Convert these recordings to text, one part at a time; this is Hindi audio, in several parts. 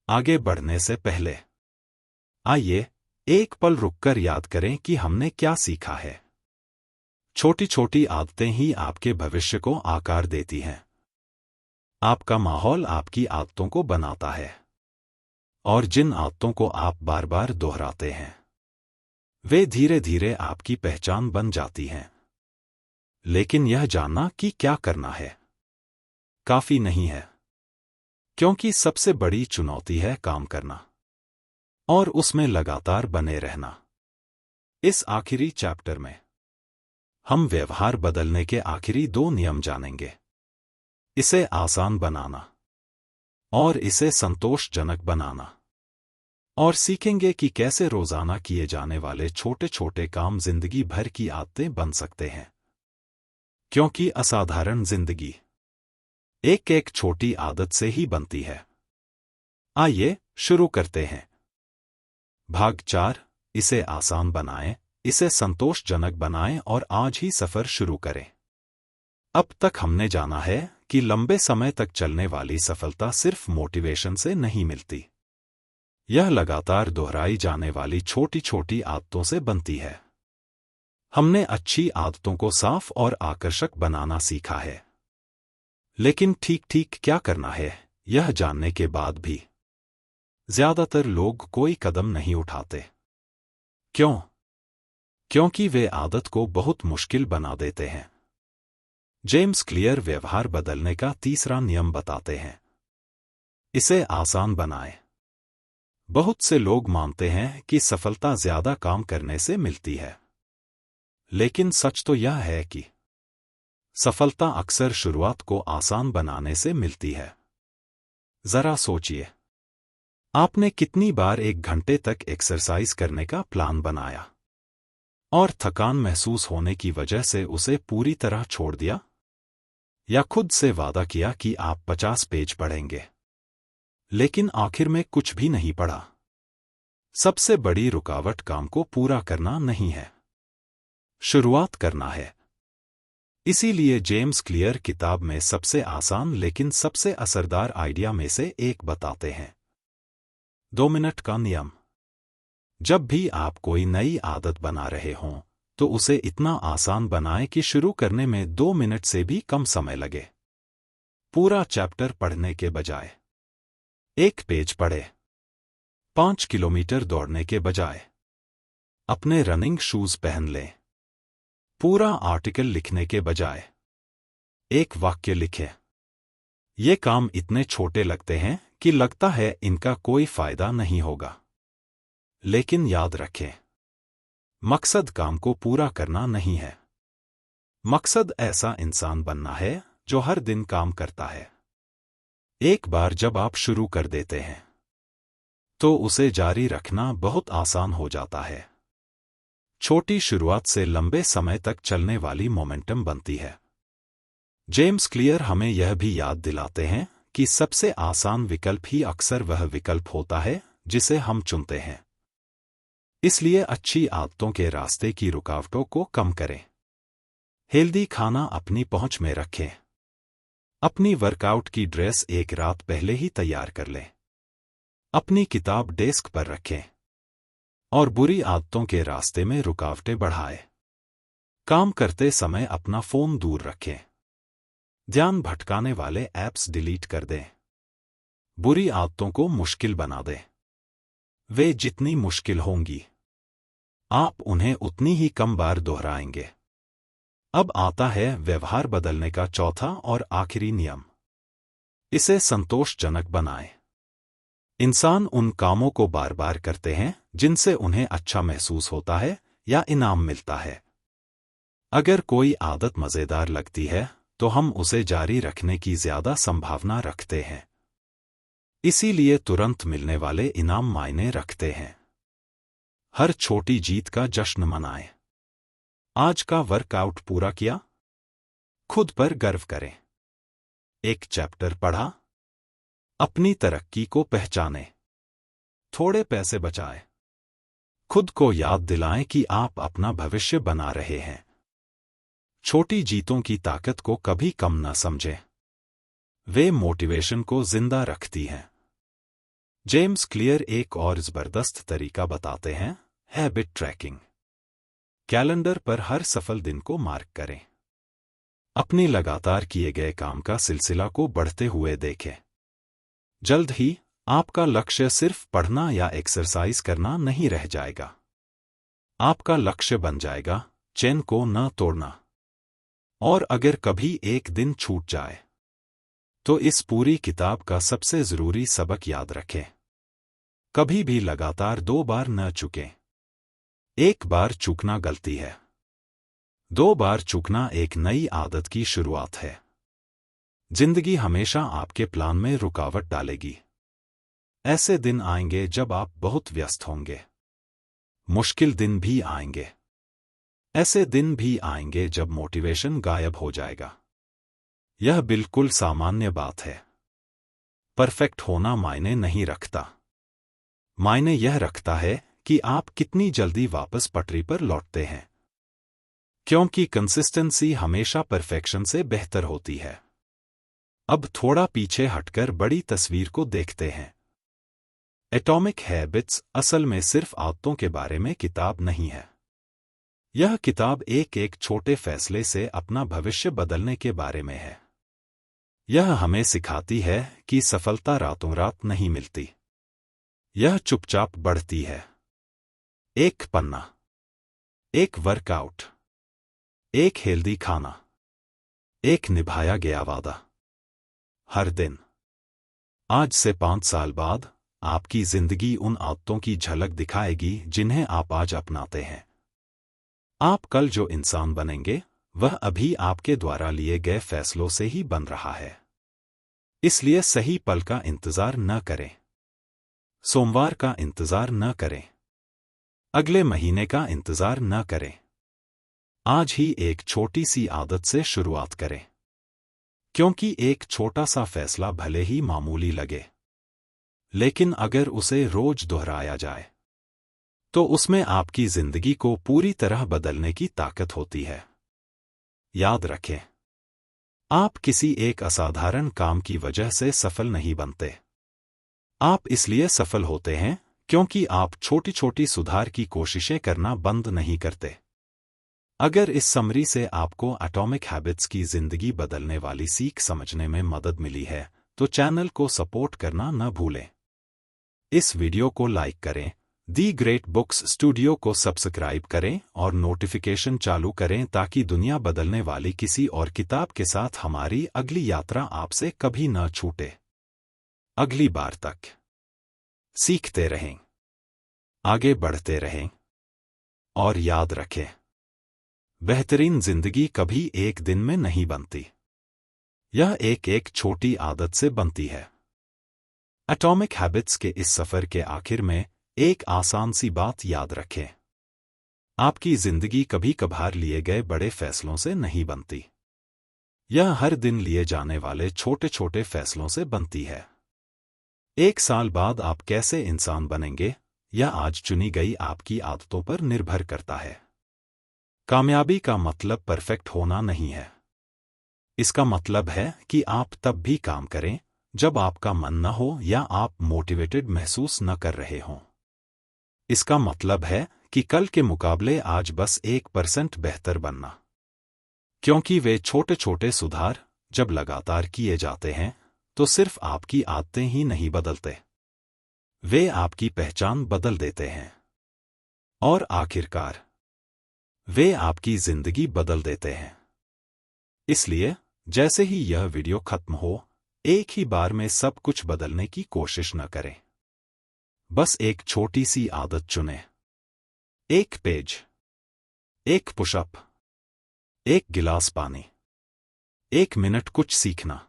आगे बढ़ने से पहले आइए एक पल रुककर याद करें कि हमने क्या सीखा है। छोटी छोटी आदतें ही आपके भविष्य को आकार देती हैं। आपका माहौल आपकी आदतों को बनाता है, और जिन आदतों को आप बार बार दोहराते हैं वे धीरे धीरे आपकी पहचान बन जाती हैं। लेकिन यह जानना कि क्या करना है काफी नहीं है, क्योंकि सबसे बड़ी चुनौती है काम करना और उसमें लगातार बने रहना। इस आखिरी चैप्टर में हम व्यवहार बदलने के आखिरी 2 नियम जानेंगे, इसे आसान बनाना और इसे संतोषजनक बनाना, और सीखेंगे कि कैसे रोजाना किए जाने वाले छोटे छोटे काम जिंदगी भर की आदतें बन सकते हैं। क्योंकि असाधारण जिंदगी एक एक छोटी आदत से ही बनती है। आइए शुरू करते हैं। भाग 4, इसे आसान बनाएं, इसे संतोषजनक बनाएं और आज ही सफर शुरू करें। अब तक हमने जाना है कि लंबे समय तक चलने वाली सफलता सिर्फ मोटिवेशन से नहीं मिलती। यह लगातार दोहराई जाने वाली छोटी छोटी आदतों से बनती है। हमने अच्छी आदतों को साफ और आकर्षक बनाना सीखा है, लेकिन ठीक ठीक क्या करना है यह जानने के बाद भी ज्यादातर लोग कोई कदम नहीं उठाते। क्यों? क्योंकि वे आदत को बहुत मुश्किल बना देते हैं। जेम्स क्लियर व्यवहार बदलने का तीसरा नियम बताते हैं, इसे आसान बनाएं। बहुत से लोग मानते हैं कि सफलता ज्यादा काम करने से मिलती है, लेकिन सच तो यह है कि सफलता अक्सर शुरुआत को आसान बनाने से मिलती है। जरा सोचिए, आपने कितनी बार 1 घंटे तक एक्सरसाइज करने का प्लान बनाया और थकान महसूस होने की वजह से उसे पूरी तरह छोड़ दिया? या खुद से वादा किया कि आप 50 पेज पढ़ेंगे, लेकिन आखिर में कुछ भी नहीं पढ़ा? सबसे बड़ी रुकावट काम को पूरा करना नहीं है, शुरुआत करना है। इसीलिए जेम्स क्लियर किताब में सबसे आसान लेकिन सबसे असरदार आइडिया में से एक बताते हैं, 2 मिनट का नियम। जब भी आप कोई नई आदत बना रहे हों तो उसे इतना आसान बनाएं कि शुरू करने में 2 मिनट से भी कम समय लगे। पूरा चैप्टर पढ़ने के बजाय 1 पेज पढ़े। 5 किलोमीटर दौड़ने के बजाय अपने रनिंग शूज पहन लें। पूरा आर्टिकल लिखने के बजाय 1 वाक्य लिखें। ये काम इतने छोटे लगते हैं कि लगता है इनका कोई फायदा नहीं होगा, लेकिन याद रखें, मकसद काम को पूरा करना नहीं है। मकसद ऐसा इंसान बनना है जो हर दिन काम करता है। एक बार जब आप शुरू कर देते हैं तो उसे जारी रखना बहुत आसान हो जाता है। छोटी शुरुआत से लंबे समय तक चलने वाली मोमेंटम बनती है। जेम्स क्लियर हमें यह भी याद दिलाते हैं कि सबसे आसान विकल्प ही अक्सर वह विकल्प होता है जिसे हम चुनते हैं। इसलिए अच्छी आदतों के रास्ते की रुकावटों को कम करें। हेल्दी खाना अपनी पहुंच में रखें। अपनी वर्कआउट की ड्रेस 1 रात पहले ही तैयार कर लें। अपनी किताब डेस्क पर रखें और बुरी आदतों के रास्ते में रुकावटें बढ़ाएं। काम करते समय अपना फोन दूर रखें। ध्यान भटकाने वाले ऐप्स डिलीट कर दें। बुरी आदतों को मुश्किल बना दें। वे जितनी मुश्किल होंगी, आप उन्हें उतनी ही कम बार दोहराएंगे। अब आता है व्यवहार बदलने का चौथा और आखिरी नियम, इसे संतोषजनक बनाएं। इंसान उन कामों को बार बार करते हैं जिनसे उन्हें अच्छा महसूस होता है या इनाम मिलता है। अगर कोई आदत मजेदार लगती है तो हम उसे जारी रखने की ज्यादा संभावना रखते हैं। इसीलिए तुरंत मिलने वाले इनाम मायने रखते हैं। हर छोटी जीत का जश्न मनाएं। आज का वर्कआउट पूरा किया? खुद पर गर्व करें। 1 चैप्टर पढ़ा? अपनी तरक्की को पहचानें। थोड़े पैसे बचाएं। खुद को याद दिलाएं कि आप अपना भविष्य बना रहे हैं। छोटी जीतों की ताकत को कभी कम न समझें। वे मोटिवेशन को जिंदा रखती हैं। जेम्स क्लियर एक और जबरदस्त तरीका बताते हैं, हैबिट ट्रैकिंग। कैलेंडर पर हर सफल दिन को मार्क करें। अपनी लगातार किए गए काम का सिलसिला को बढ़ते हुए देखें। जल्द ही आपका लक्ष्य सिर्फ पढ़ना या एक्सरसाइज करना नहीं रह जाएगा। आपका लक्ष्य बन जाएगा चेन को न तोड़ना। और अगर कभी एक दिन छूट जाए तो इस पूरी किताब का सबसे जरूरी सबक याद रखें, कभी भी लगातार 2 बार न चूकें। 1 बार चूकना गलती है, 2 बार चूकना एक नई आदत की शुरुआत है। जिंदगी हमेशा आपके प्लान में रुकावट डालेगी। ऐसे दिन आएंगे जब आप बहुत व्यस्त होंगे। मुश्किल दिन भी आएंगे। ऐसे दिन भी आएंगे जब मोटिवेशन गायब हो जाएगा। यह बिल्कुल सामान्य बात है। परफेक्ट होना मायने नहीं रखता। मायने यह रखता है कि आप कितनी जल्दी वापस पटरी पर लौटते हैं। क्योंकि कंसिस्टेंसी हमेशा परफेक्शन से बेहतर होती है। अब थोड़ा पीछे हटकर बड़ी तस्वीर को देखते हैं। एटॉमिक हैबिट्स असल में सिर्फ आदतों के बारे में किताब नहीं है। यह किताब एक एक छोटे फैसले से अपना भविष्य बदलने के बारे में है। यह हमें सिखाती है कि सफलता रातों रात नहीं मिलती। यह चुपचाप बढ़ती है। 1 पन्ना, 1 वर्कआउट, 1 हेल्दी खाना, 1 निभाया गया वादा। हर दिन। आज से 5 साल बाद आपकी जिंदगी उन आदतों की झलक दिखाएगी जिन्हें आप आज अपनाते हैं। आप कल जो इंसान बनेंगे वह अभी आपके द्वारा लिए गए फैसलों से ही बन रहा है। इसलिए सही पल का इंतजार न करें। सोमवार का इंतजार न करें। अगले महीने का इंतजार न करें। आज ही एक छोटी सी आदत से शुरुआत करें। क्योंकि एक छोटा सा फैसला भले ही मामूली लगे, लेकिन अगर उसे रोज दोहराया जाए तो उसमें आपकी जिंदगी को पूरी तरह बदलने की ताकत होती है। याद रखें, आप किसी एक असाधारण काम की वजह से सफल नहीं बनते। आप इसलिए सफल होते हैं क्योंकि आप छोटी छोटी सुधार की कोशिशें करना बंद नहीं करते। अगर इस समरी से आपको एटॉमिक हैबिट्स की जिंदगी बदलने वाली सीख समझने में मदद मिली है तो चैनल को सपोर्ट करना न भूलें। इस वीडियो को लाइक करें, दी ग्रेट बुक्स स्टूडियो को सब्सक्राइब करें और नोटिफिकेशन चालू करें ताकि दुनिया बदलने वाली किसी और किताब के साथ हमारी अगली यात्रा आपसे कभी न छूटे। अगली बार तक सीखते रहें, आगे बढ़ते रहें और याद रखें, बेहतरीन जिंदगी कभी एक दिन में नहीं बनती। यह एक एक छोटी आदत से बनती है। एटॉमिक हैबिट्स के इस सफर के आखिर में एक आसान सी बात याद रखें, आपकी जिंदगी कभी कभार लिए गए बड़े फैसलों से नहीं बनती। यह हर दिन लिए जाने वाले छोटे छोटे फैसलों से बनती है। 1 साल बाद आप कैसे इंसान बनेंगे यह आज चुनी गई आपकी आदतों पर निर्भर करता है। कामयाबी का मतलब परफेक्ट होना नहीं है। इसका मतलब है कि आप तब भी काम करें जब आपका मन न हो या आप मोटिवेटेड महसूस न कर रहे हों। इसका मतलब है कि कल के मुकाबले आज बस 1% बेहतर बनना। क्योंकि वे छोटे छोटे सुधार जब लगातार किए जाते हैं तो सिर्फ आपकी आदतें ही नहीं बदलते, वे आपकी पहचान बदल देते हैं। और आखिरकार वे आपकी जिंदगी बदल देते हैं। इसलिए जैसे ही यह वीडियो खत्म हो, एक ही बार में सब कुछ बदलने की कोशिश न करें। बस एक छोटी सी आदत चुनें। 1 पेज, 1 पुशअप, 1 गिलास पानी, 1 मिनट कुछ सीखना।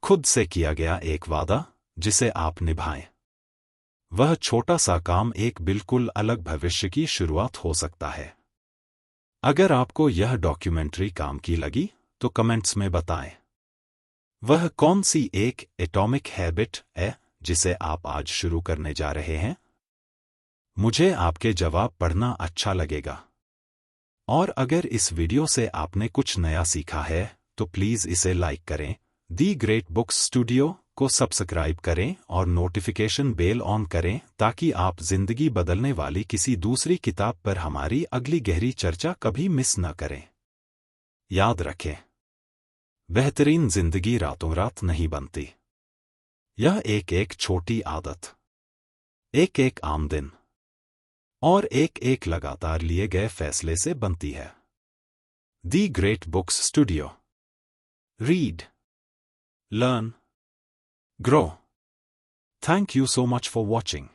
खुद से किया गया एक वादा जिसे आप निभाएं। वह छोटा सा काम एक बिल्कुल अलग भविष्य की शुरुआत हो सकता है। अगर आपको यह डॉक्यूमेंट्री काम की लगी तो कमेंट्स में बताएं। वह कौन सी एक एटॉमिक हैबिट है जिसे आप आज शुरू करने जा रहे हैं? मुझे आपके जवाब पढ़ना अच्छा लगेगा। और अगर इस वीडियो से आपने कुछ नया सीखा है तो प्लीज इसे लाइक करें, दी ग्रेट बुक्स स्टूडियो को सब्सक्राइब करें और नोटिफिकेशन बेल ऑन करें ताकि आप जिंदगी बदलने वाली किसी दूसरी किताब पर हमारी अगली गहरी चर्चा कभी मिस न करें। याद रखें, बेहतरीन जिंदगी रातों रात नहीं बनती। यह एक एक छोटी आदत, एक एक आम दिन और एक एक लगातार लिए गए फैसले से बनती है। The great books studio. Read, learn, grow. Thank you so much for watching.